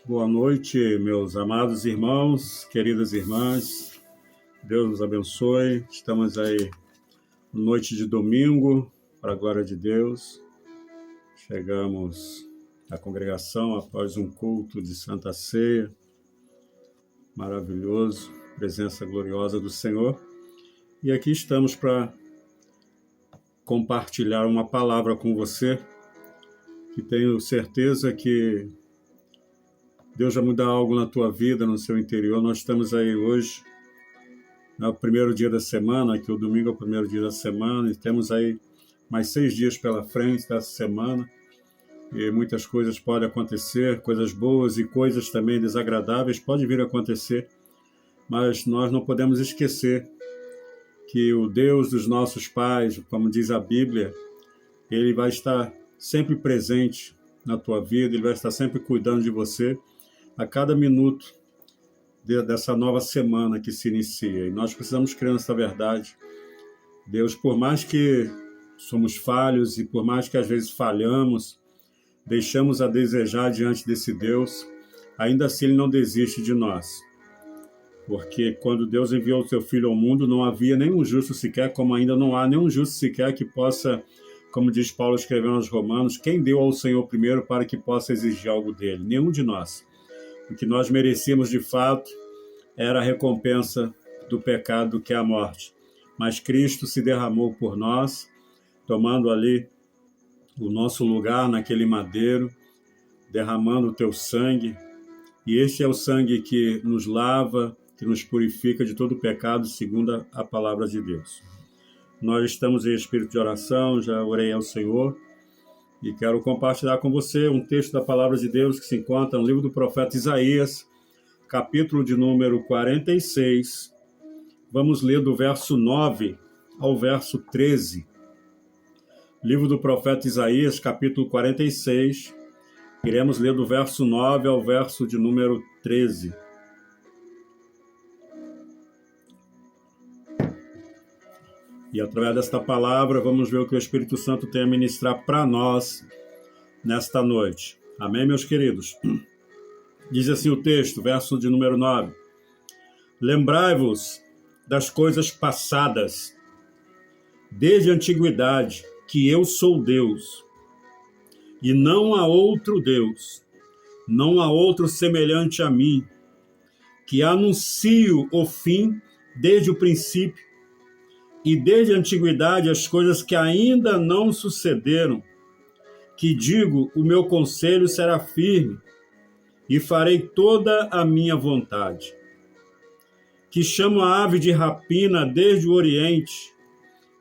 Boa noite, meus amados irmãos, queridas irmãs. Deus nos abençoe. Estamos aí noite de domingo, para a glória de Deus. Chegamos à congregação após um culto de Santa Ceia. Maravilhoso, presença gloriosa do Senhor. E aqui estamos para compartilhar uma palavra com você, que tenho certeza que Deus vai mudar algo na tua vida, no seu interior. Nós estamos aí hoje, no primeiro dia da semana, que o domingo é o primeiro dia da semana, e temos aí mais 6 dias pela frente dessa semana, e muitas coisas podem acontecer, coisas boas e coisas também desagradáveis podem vir a acontecer, mas nós não podemos esquecer que o Deus dos nossos pais, como diz a Bíblia, Ele vai estar sempre presente na tua vida, Ele vai estar sempre cuidando de você, a cada minuto dessa nova semana que se inicia. E nós precisamos crer nessa verdade. Deus, por mais que somos falhos e por mais que às vezes falhamos, deixamos a desejar diante desse Deus, ainda assim Ele não desiste de nós. Porque quando Deus enviou o seu Filho ao mundo, não havia nenhum justo sequer, como ainda não há nenhum justo sequer que possa, como diz Paulo escrevendo aos Romanos, quem deu ao Senhor primeiro para que possa exigir algo dele? Nenhum de nós. O que nós merecíamos de fato era a recompensa do pecado, que é a morte. Mas Cristo se derramou por nós, tomando ali o nosso lugar naquele madeiro, derramando o teu sangue. E este é o sangue que nos lava, que nos purifica de todo pecado, segundo a palavra de Deus. Nós estamos em espírito de oração, já orei ao Senhor, e quero compartilhar com você um texto da palavra de Deus que se encontra no livro do profeta Isaías, capítulo de número 46. Vamos ler do verso 9 ao verso 13. Livro do profeta Isaías, capítulo 46. Iremos ler do verso 9 ao verso de número 13. E através desta palavra, vamos ver o que o Espírito Santo tem a ministrar para nós nesta noite. Amém, meus queridos? Diz assim o texto, verso de número 9. Lembrai-vos das coisas passadas, desde a antiguidade, que eu sou Deus, e não há outro Deus, não há outro semelhante a mim, que anuncio o fim desde o princípio, e desde a antiguidade as coisas que ainda não sucederam, que digo, o meu conselho será firme, e farei toda a minha vontade. Que chamo a ave de rapina desde o Oriente,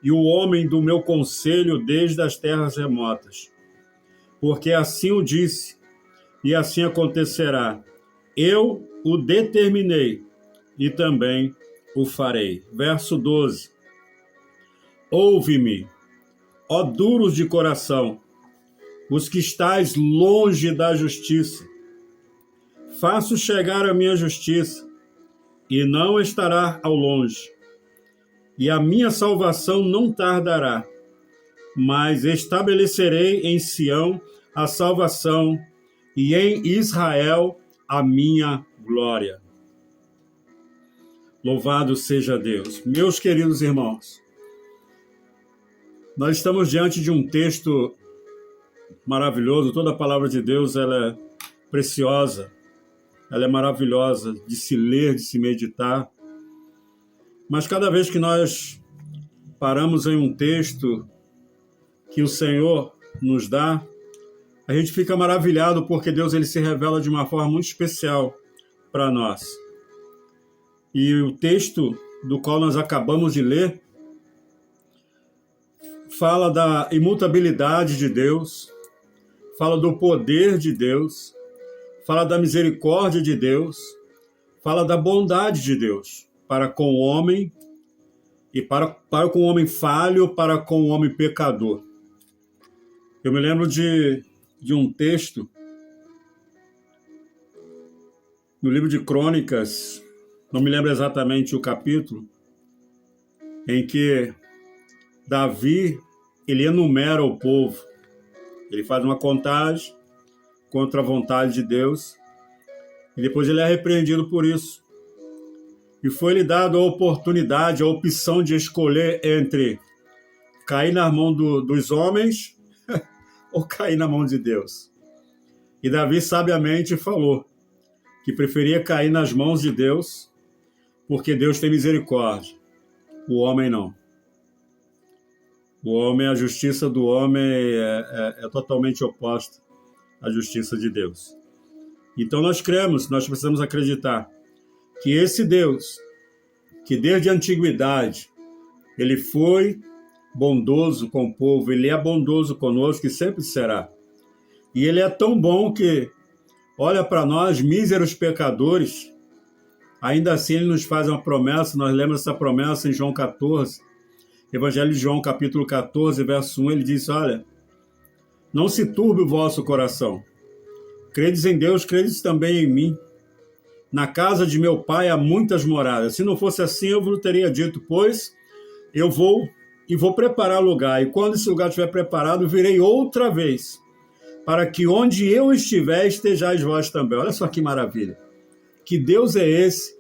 e o homem do meu conselho desde as terras remotas. Porque assim o disse, e assim acontecerá. Eu o determinei, e também o farei. Verso 12. Ouve-me, ó duros de coração, os que estáis longe da justiça. Faço chegar a minha justiça, e não estará ao longe. E a minha salvação não tardará, mas estabelecerei em Sião a salvação, e em Israel a minha glória. Louvado seja Deus. Meus queridos irmãos, nós estamos diante de um texto maravilhoso. Toda a palavra de Deus ela é preciosa, ela é maravilhosa de se ler, de se meditar. Mas cada vez que nós paramos em um texto que o Senhor nos dá, a gente fica maravilhado porque Deus ele se revela de uma forma muito especial para nós. E o texto do qual nós acabamos de ler fala da imutabilidade de Deus, fala do poder de Deus, fala da misericórdia de Deus, fala da bondade de Deus para com o homem e para com o homem falho, para com o homem pecador. Eu me lembro de um texto no livro de Crônicas, não me lembro exatamente o capítulo, em que Davi ele enumera o povo, ele faz uma contagem contra a vontade de Deus, E depois ele é repreendido por isso. E foi-lhe dado a oportunidade, a opção de escolher entre cair na mão dos homens ou cair na mão de Deus. E Davi sabiamente falou que preferia cair nas mãos de Deus, porque Deus tem misericórdia. O homem não. O homem, a justiça do homem é totalmente oposta à justiça de Deus. Então nós cremos, nós precisamos acreditar que esse Deus, que desde a antiguidade, ele foi bondoso com o povo, ele é bondoso conosco e sempre será. E ele é tão bom que olha para nós, míseros pecadores, ainda assim ele nos faz uma promessa, nós lemos essa promessa em João 14, Evangelho de João, capítulo 14, verso 1, ele diz, olha, não se turbe o vosso coração, credes em Deus, credes também em mim. Na casa de meu pai há muitas moradas. Se não fosse assim, eu vos teria dito, pois eu vou preparar lugar. E quando esse lugar estiver preparado, virei outra vez, para que onde eu estiver, estejais vós também. Olha só que maravilha. Que Deus é esse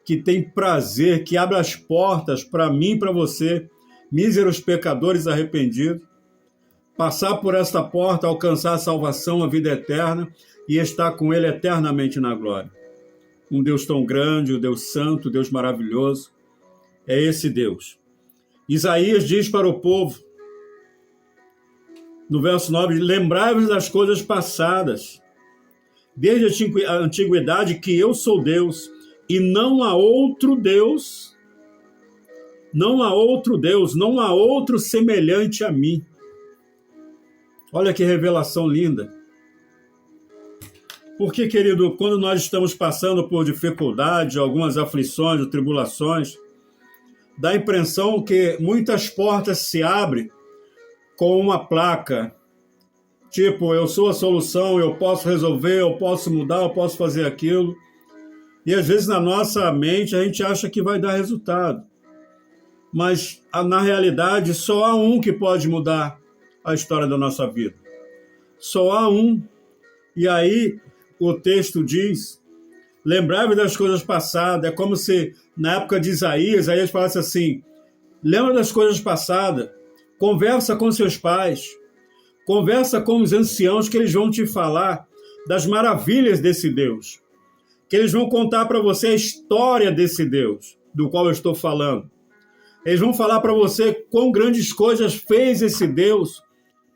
que tem prazer, que abre as portas para mim e para você, míseros pecadores arrependidos, passar por esta porta, alcançar a salvação, a vida eterna e estar com Ele eternamente na glória. Um Deus tão grande, um Deus santo, um Deus maravilhoso. É esse Deus. Isaías diz para o povo, no verso 9, lembrai-vos das coisas passadas, desde a antiguidade que eu sou Deus, e não há outro Deus, não há outro Deus, não há outro semelhante a mim. Olha que revelação linda. Porque, querido, quando nós estamos passando por dificuldade, algumas aflições ou tribulações, dá a impressão que muitas portas se abrem com uma placa, tipo, eu sou a solução, eu posso resolver, eu posso mudar, eu posso fazer aquilo. E às vezes na nossa mente a gente acha que vai dar resultado. Mas na realidade só há um que pode mudar a história da nossa vida. Só há um. E aí o texto diz, lembrai-vos das coisas passadas. É como se na época de Isaías falasse assim, lembra das coisas passadas, conversa com seus pais, conversa com os anciãos que eles vão te falar das maravilhas desse Deus, que eles vão contar para você a história desse Deus, do qual eu estou falando. Eles vão falar para você quão grandes coisas fez esse Deus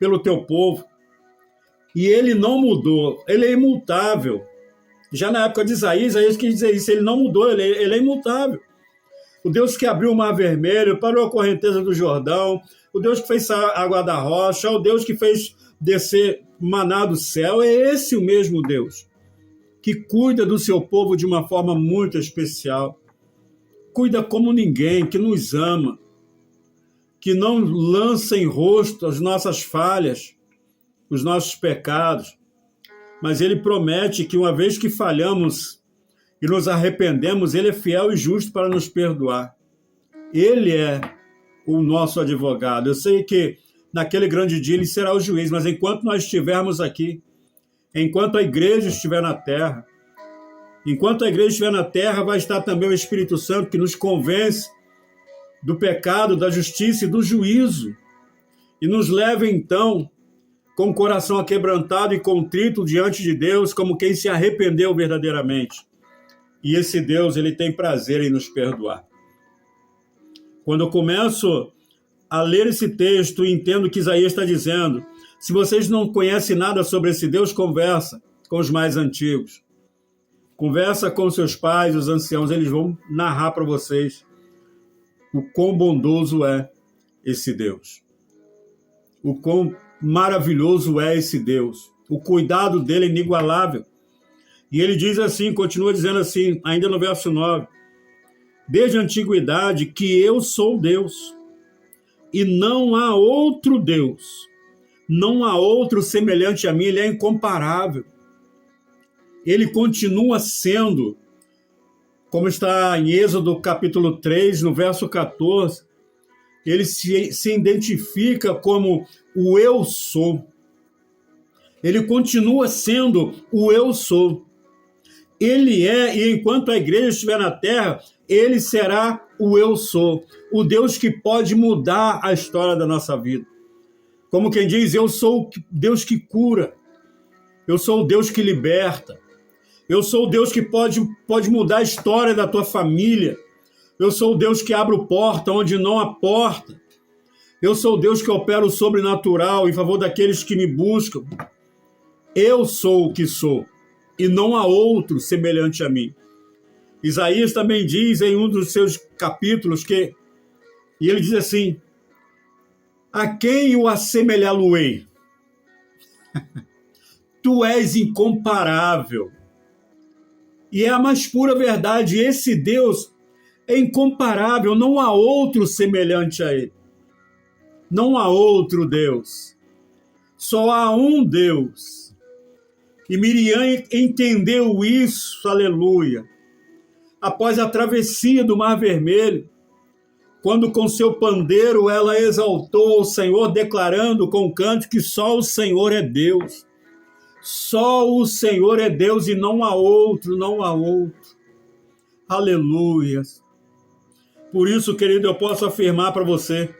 pelo teu povo. E ele não mudou, ele é imutável. Já na época de Isaías quis dizer isso, ele não mudou, ele é imutável. O Deus que abriu o Mar Vermelho, parou a correnteza do Jordão, o Deus que fez a água da rocha, o Deus que fez descer maná do céu, é esse o mesmo Deus, que cuida do seu povo de uma forma muito especial, cuida como ninguém, que nos ama, que não lança em rosto as nossas falhas, os nossos pecados, mas ele promete que uma vez que falhamos e nos arrependemos, ele é fiel e justo para nos perdoar. Ele é o nosso advogado. Eu sei que naquele grande dia ele será o juiz, mas enquanto nós estivermos aqui, enquanto a igreja estiver na terra, vai estar também o Espírito Santo que nos convence do pecado, da justiça e do juízo, e nos leva então com o coração aquebrantado e contrito diante de Deus, como quem se arrependeu verdadeiramente. E esse Deus, ele tem prazer em nos perdoar. Quando eu começo a ler esse texto e entendo o que Isaías está dizendo, se vocês não conhecem nada sobre esse Deus, conversa com os mais antigos. Conversa com seus pais, os anciãos, eles vão narrar para vocês o quão bondoso é esse Deus. O quão maravilhoso é esse Deus. O cuidado dele é inigualável. E ele diz assim, continua dizendo assim, ainda no verso 9, desde a antiguidade que eu sou Deus, e não há outro Deus, não há outro semelhante a mim, ele é incomparável. Ele continua sendo, como está em Êxodo capítulo 3, no verso 14, ele se identifica como o eu sou. Ele continua sendo o eu sou. Ele é, e enquanto a igreja estiver na terra, ele será o eu sou, o Deus que pode mudar a história da nossa vida. Como quem diz, eu sou o Deus que cura, eu sou o Deus que liberta, eu sou o Deus que pode mudar a história da tua família, eu sou o Deus que abre porta onde não há porta, eu sou o Deus que opera o sobrenatural em favor daqueles que me buscam. Eu sou o que sou, e não há outro semelhante a mim. Isaías também diz em um dos seus capítulos e ele diz assim: a quem o assemelhá-lo-ei? Tu és incomparável. E é a mais pura verdade, esse Deus é incomparável, não há outro semelhante a ele. Não há outro Deus. Só há um Deus. E Miriam entendeu isso, aleluia. Após a travessia do Mar Vermelho, quando com seu pandeiro ela exaltou o Senhor, declarando com canto que só o Senhor é Deus. Só o Senhor é Deus e não há outro, não há outro. Aleluia. Por isso, querido, eu posso afirmar para você,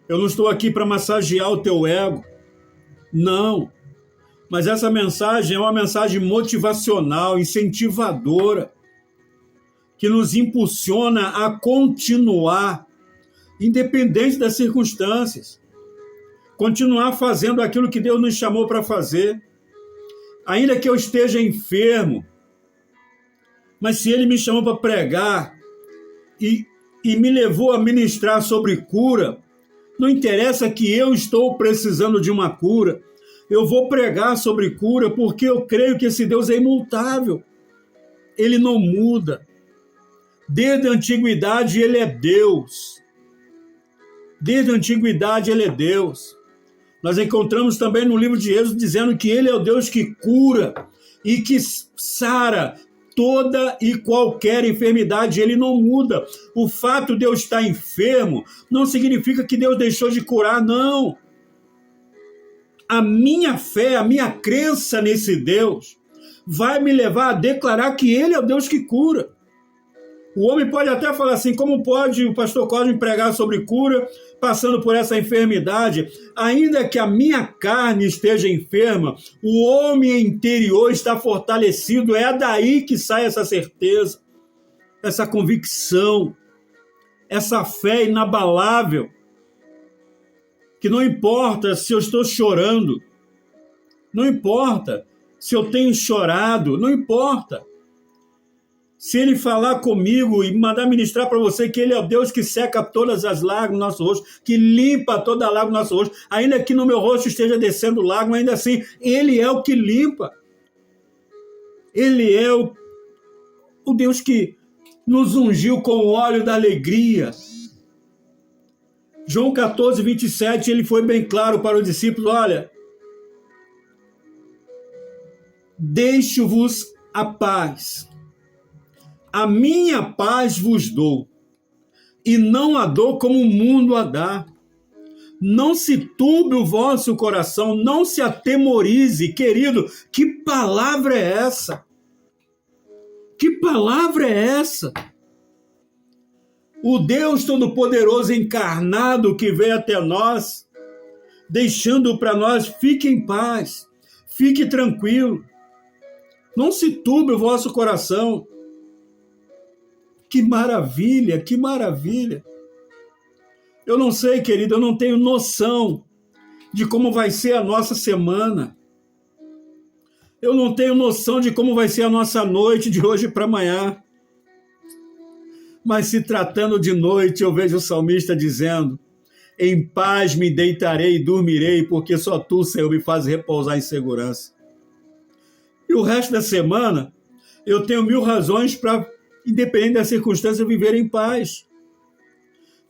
eu não estou aqui para massagear o teu ego, não. Mas essa mensagem é uma mensagem motivacional, incentivadora, que nos impulsiona a continuar, independente das circunstâncias. Continuar fazendo aquilo que Deus nos chamou para fazer. Ainda que eu esteja enfermo, mas se Ele me chamou para pregar e me levou a ministrar sobre cura, não interessa que eu estou precisando de uma cura, eu vou pregar sobre cura porque eu creio que esse Deus é imutável. Ele não muda. Desde a antiguidade ele é Deus. Desde a antiguidade ele é Deus. Nós encontramos também no livro de Êxodo dizendo que ele é o Deus que cura e que sara toda e qualquer enfermidade. Ele não muda. O fato de eu estar enfermo não significa que Deus deixou de curar, não. A minha fé, a minha crença nesse Deus vai me levar a declarar que ele é o Deus que cura. O homem pode até falar assim, como pode o pastor Cosme pregar sobre cura, passando por essa enfermidade? Ainda que a minha carne esteja enferma, o homem interior está fortalecido. É daí que sai essa certeza, essa convicção, essa fé inabalável. Que não importa se eu estou chorando, não importa se eu tenho chorado, não importa. Se ele falar comigo e mandar ministrar para você que ele é o Deus que seca todas as lágrimas no nosso rosto, que limpa toda a lágrima no nosso rosto, ainda que no meu rosto esteja descendo lágrima, ainda assim, ele é o que limpa. Ele é o Deus que nos ungiu com o óleo da alegria. João 14, 27, ele foi bem claro para os discípulos: olha, deixo-vos a paz. A minha paz vos dou, e não a dou como o mundo a dá. Não se turbe o vosso coração, não se atemorize. Querido, que palavra é essa? Que palavra é essa? O Deus Todo-Poderoso encarnado que veio até nós, deixando para nós: fique em paz, fique tranquilo, não se turbe o vosso coração. Que maravilha, que maravilha. Eu não sei, querido, eu não tenho noção de como vai ser a nossa semana. Eu não tenho noção de como vai ser a nossa noite de hoje para amanhã. Mas se tratando de noite, eu vejo o salmista dizendo: em paz me deitarei e dormirei, porque só tu, Senhor, me faz repousar em segurança. E o resto da semana, eu tenho 1000 razões para, independente das circunstâncias, viver em paz.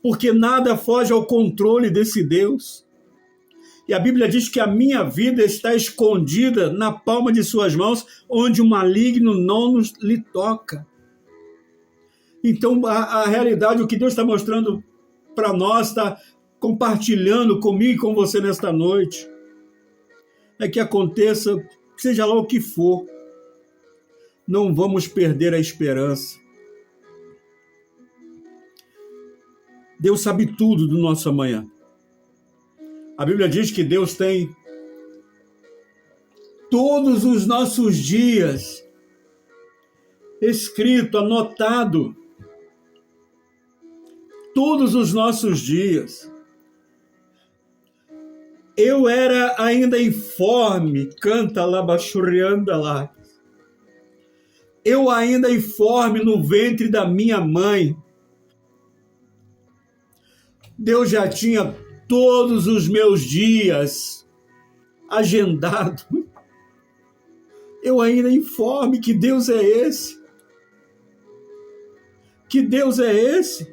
Porque nada foge ao controle desse Deus. E a Bíblia diz que a minha vida está escondida na palma de suas mãos, onde o maligno não lhe toca. Então, a realidade, o que Deus está mostrando para nós, está compartilhando comigo e com você nesta noite, é que aconteça, seja lá o que for, Não vamos perder a esperança. Deus sabe tudo do nosso amanhã. A Bíblia diz que Deus tem todos os nossos dias escrito, anotado. Todos os nossos dias. Eu era ainda informe, canta labachurrianda lá. Eu ainda informe no ventre da minha mãe. Deus já tinha todos os meus dias agendado. Eu ainda informe. Que Deus é esse? Que Deus é esse?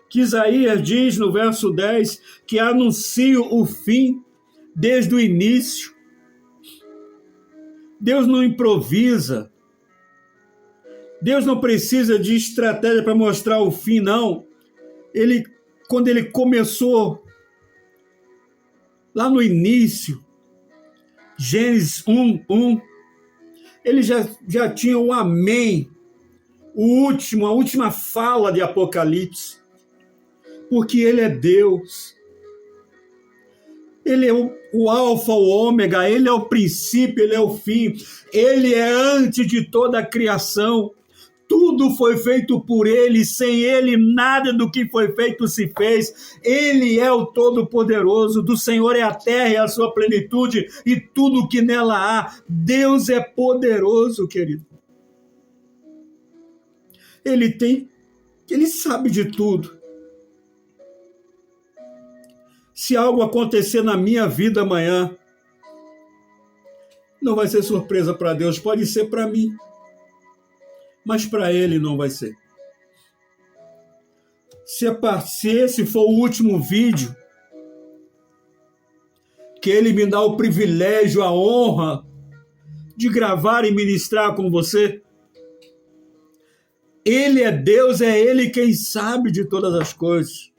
Que Isaías diz no verso 10 que anuncio o fim desde o início. Deus não improvisa. Deus não precisa de estratégia para mostrar o fim, não. Quando ele começou, lá no início, Gênesis 1, ele já tinha o amém, a última fala de Apocalipse, porque ele é Deus. Ele é o alfa, o ômega, ele é o princípio, ele é o fim, ele é antes de toda a criação. Tudo foi feito por ele, sem ele nada do que foi feito se fez. Ele é o Todo-Poderoso, do Senhor é a terra e a sua plenitude e tudo que nela há. Deus é poderoso, querido. Ele sabe de tudo. Se algo acontecer na minha vida amanhã, não vai ser surpresa para Deus, pode ser para mim. Mas para ele não vai ser. Se esse for o último vídeo, que ele me dá o privilégio, a honra de gravar e ministrar com você, ele é Deus, é ele quem sabe de todas as coisas.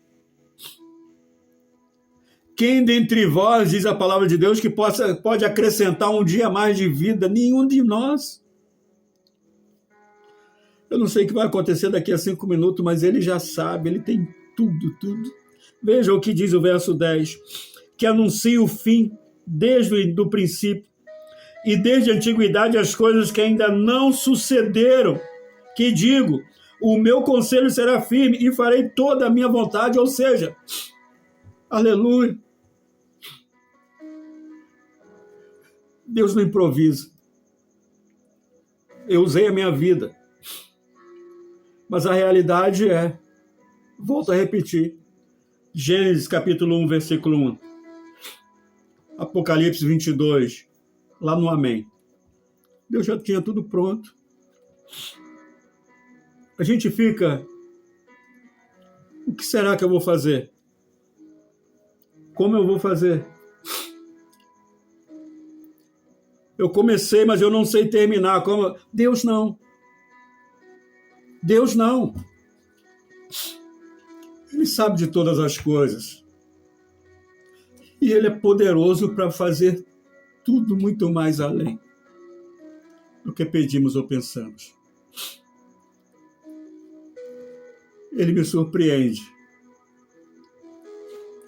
Quem dentre vós, diz a palavra de Deus, que pode acrescentar um dia mais de vida? Nenhum de nós. Eu não sei o que vai acontecer daqui a 5 minutos, mas ele já sabe, ele tem tudo. Veja o que diz o verso 10, que anuncia o fim desde o princípio e desde a antiguidade as coisas que ainda não sucederam, que digo, o meu conselho será firme e farei toda a minha vontade, ou seja, aleluia. Deus não improvisa. Eu usei a minha vida. Mas a realidade volto a repetir, Gênesis capítulo 1, versículo 1, Apocalipse 22, lá no amém. Deus já tinha tudo pronto. A gente fica, o que será que eu vou fazer? Como eu vou fazer? Eu comecei, mas eu não sei terminar. Como? Deus não. Deus não. Ele sabe de todas as coisas. E ele é poderoso para fazer tudo muito mais além do que pedimos ou pensamos. Ele me surpreende.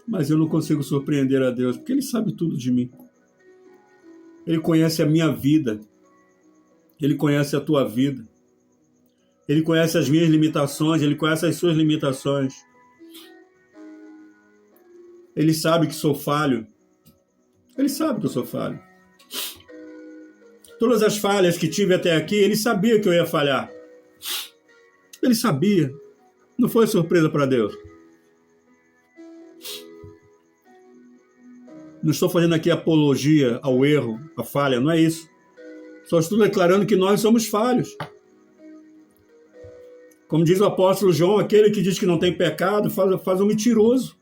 Mas eu não consigo surpreender a Deus, porque ele sabe tudo de mim. Ele conhece a minha vida. Ele conhece a tua vida. Ele conhece as minhas limitações, ele conhece as suas limitações. Ele sabe que sou falho. Ele sabe que eu sou falho. Todas as falhas que tive até aqui, ele sabia que eu ia falhar. Ele sabia. Não foi surpresa para Deus. Não estou fazendo aqui apologia ao erro, à falha, não é isso. Só estou declarando que nós somos falhos. Como diz o apóstolo João, aquele que diz que não tem pecado, faz um mentiroso.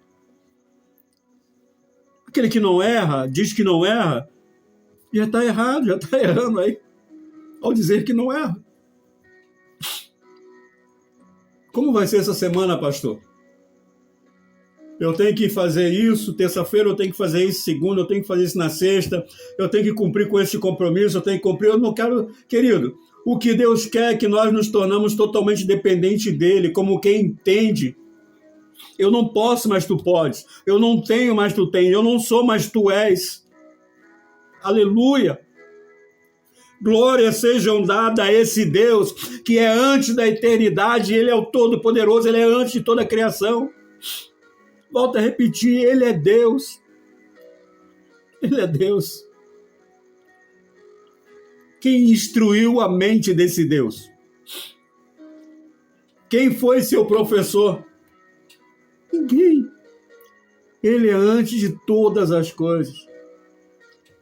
Aquele que não erra, diz que não erra, já está errado, já está errando aí, ao dizer que não erra. Como vai ser essa semana, pastor? Eu tenho que fazer isso, terça-feira eu tenho que fazer isso, segunda eu tenho que fazer isso na sexta, eu tenho que cumprir com esse compromisso, eu tenho que cumprir, eu não quero... Querido, O que Deus quer é que nós nos tornamos totalmente dependentes dele, como quem entende. Eu não posso, mas tu podes. Eu não tenho, mas tu tens. Eu não sou, mas tu és. Aleluia! Glórias sejam dadas a esse Deus que é antes da eternidade, ele é o Todo-Poderoso, ele é antes de toda a criação. Volto a repetir, ele é Deus. Ele é Deus. Quem instruiu a mente desse Deus? Quem foi seu professor? Ninguém. Ele é antes de todas as coisas.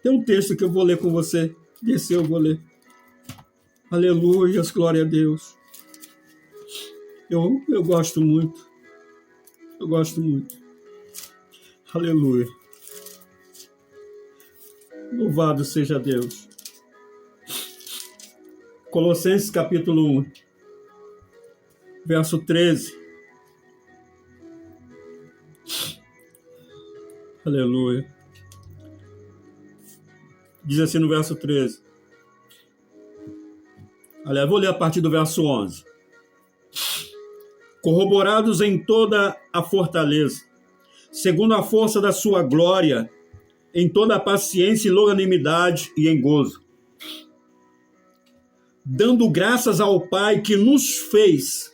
Tem um texto que eu vou ler com você. Desse eu vou ler. Aleluias, glória a Deus. Eu gosto muito. Eu gosto muito. Aleluia. Louvado seja Deus. Colossenses capítulo 1, verso 13. Aleluia. Diz assim no verso 13. Aliás, vou ler a partir do verso 11. Corroborados em toda a fortaleza, segundo a força da sua glória, em toda a paciência e longanimidade e em gozo, dando graças ao Pai que nos fez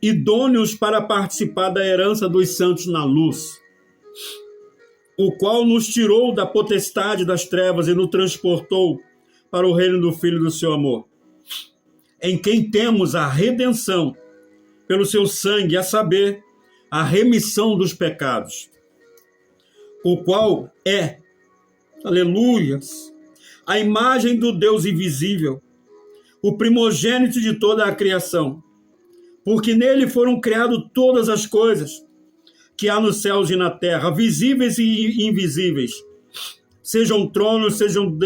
idôneos para participar da herança dos santos na luz, o qual nos tirou da potestade das trevas e nos transportou para o reino do Filho do seu amor, em quem temos a redenção pelo seu sangue, a saber, a remissão dos pecados, o qual é, aleluias, a imagem do Deus invisível, o primogênito de toda a criação, porque nele foram criadas todas as coisas que há nos céus e na terra, visíveis e invisíveis, sejam tronos, sejam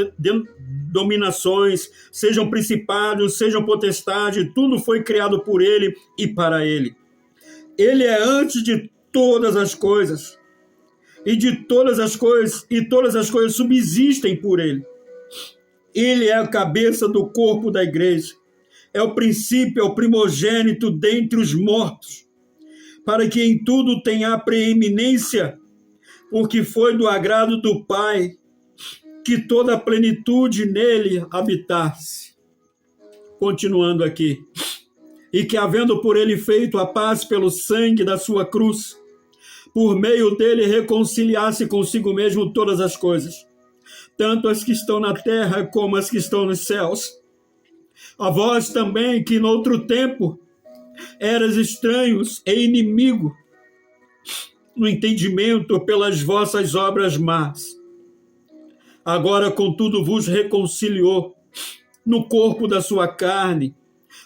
dominações, sejam principados, sejam potestades, tudo foi criado por ele e para ele. Ele é antes de todas as coisas, e todas as coisas subsistem por ele. Ele é a cabeça do corpo da igreja, é o princípio, é o primogênito dentre os mortos, para que em tudo tenha preeminência, porque foi do agrado do Pai que toda a plenitude nele habitasse. Continuando aqui. E que, havendo por ele feito a paz pelo sangue da sua cruz, por meio dele reconciliasse consigo mesmo todas as coisas, tanto as que estão na terra como as que estão nos céus. A vós também, que noutro tempo eras estranhos e inimigo no entendimento pelas vossas obras más, agora, contudo, vos reconciliou no corpo da sua carne,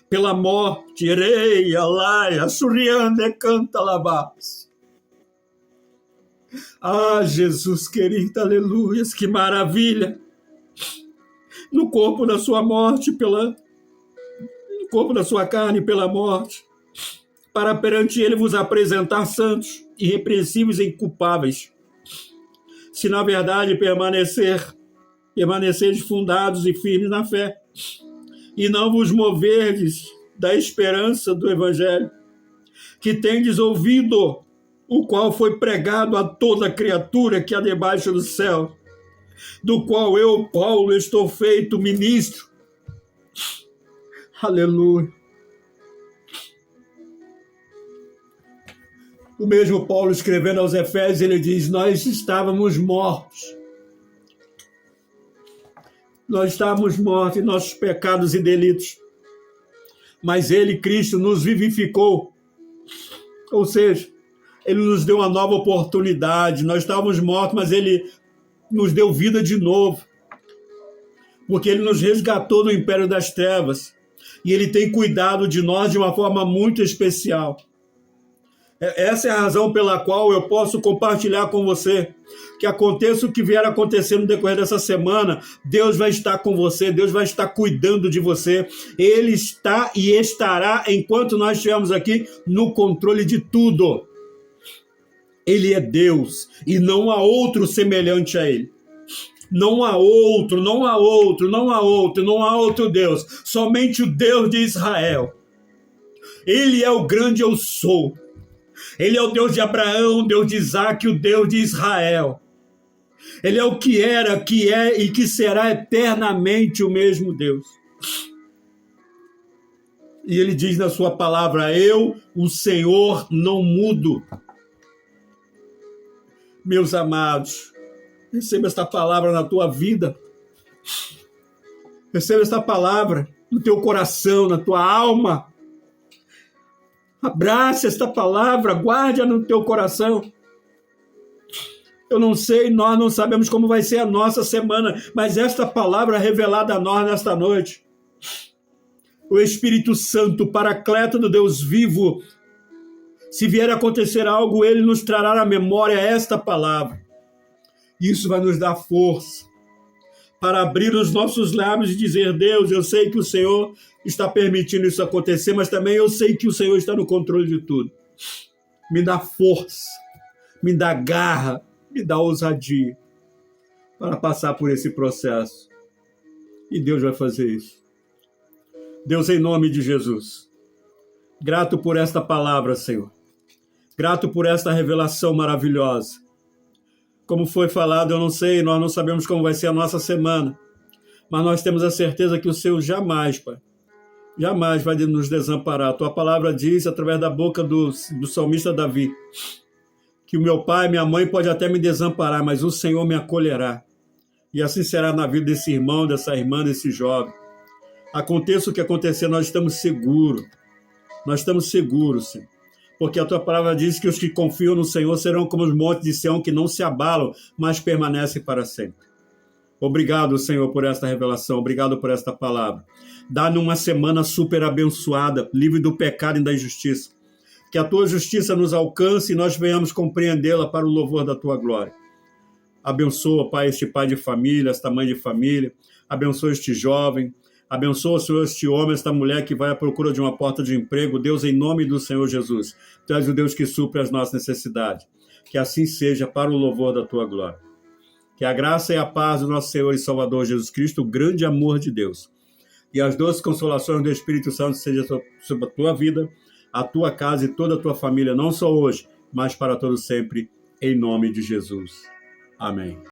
pela morte, ereia, laia, surriande, canta, labás. Ah, Jesus querido, aleluias, que maravilha! No corpo da sua morte, no corpo da sua carne, pela morte, para perante ele vos apresentar santos, irrepreensíveis e inculpáveis, se na verdade permaneceres fundados e firmes na fé, e não vos moverdes da esperança do Evangelho, que tendes ouvido, o qual foi pregado a toda criatura que há debaixo do céu, do qual eu, Paulo, estou feito ministro. Aleluia. O mesmo Paulo, escrevendo aos Efésios, ele diz: nós estávamos mortos. Nós estávamos mortos em nossos pecados e delitos. Mas ele, Cristo, nos vivificou. Ou seja, ele nos deu uma nova oportunidade. Nós estávamos mortos, mas ele nos deu vida de novo. Porque ele nos resgatou do império das trevas. E ele tem cuidado de nós de uma forma muito especial. Essa é a razão pela qual eu posso compartilhar com você que aconteça o que vier a acontecer no decorrer dessa semana, Deus vai estar com você, Deus vai estar cuidando de você. Ele está e estará, enquanto nós estivermos aqui, no controle de tudo. Ele é Deus e não há outro semelhante a ele. Não há outro, não há outro, não há outro, não há outro Deus. Somente o Deus de Israel. Ele é o grande eu sou. Ele é o Deus de Abraão, Deus de Isaac, o Deus de Israel. Ele é o que era, que é e que será eternamente o mesmo Deus. E ele diz na sua palavra: eu, o Senhor, não mudo. Meus amados, receba esta palavra na tua vida. Receba esta palavra no teu coração, na tua alma. Abrace esta palavra, guarde-a no teu coração. Eu não sei, nós não sabemos como vai ser a nossa semana, mas esta palavra revelada a nós nesta noite. O Espírito Santo, Paracleto do Deus vivo, se vier a acontecer algo, ele nos trará à memória esta palavra. Isso vai nos dar força para abrir os nossos lábios e dizer: Deus, eu sei que o Senhor está permitindo isso acontecer, mas também eu sei que o Senhor está no controle de tudo. Me dá força, me dá garra, me dá ousadia para passar por esse processo. E Deus vai fazer isso. Deus, em nome de Jesus, grato por esta palavra, Senhor. Grato por esta revelação maravilhosa. Como foi falado, eu não sei, nós não sabemos como vai ser a nossa semana, mas nós temos a certeza que o Senhor jamais, Pai, jamais vai nos desamparar. A tua palavra diz, através da boca do salmista Davi, que o meu pai, minha mãe pode até me desamparar, mas o Senhor me acolherá. E assim será na vida desse irmão, dessa irmã, desse jovem. Aconteça o que acontecer, nós estamos seguros. Nós estamos seguros, Senhor. Porque a tua palavra diz que os que confiam no Senhor serão como os montes de Sião, que não se abalam, mas permanecem para sempre. Obrigado, Senhor, por esta revelação. Obrigado por esta palavra. Dá-nos uma semana super abençoada, livre do pecado e da injustiça. Que a tua justiça nos alcance e nós venhamos compreendê-la para o louvor da tua glória. Abençoa, Pai, este pai de família, esta mãe de família. Abençoa este jovem. Abençoa, Senhor, este homem, esta mulher que vai à procura de uma porta de emprego. Deus, em nome do Senhor Jesus, tu és o Deus que supre as nossas necessidades. Que assim seja para o louvor da tua glória. Que a graça e a paz do nosso Senhor e Salvador Jesus Cristo, o grande amor de Deus, e as doces consolações do Espírito Santo sejam sobre a tua vida, a tua casa e toda a tua família, não só hoje, mas para todo sempre, em nome de Jesus. Amém.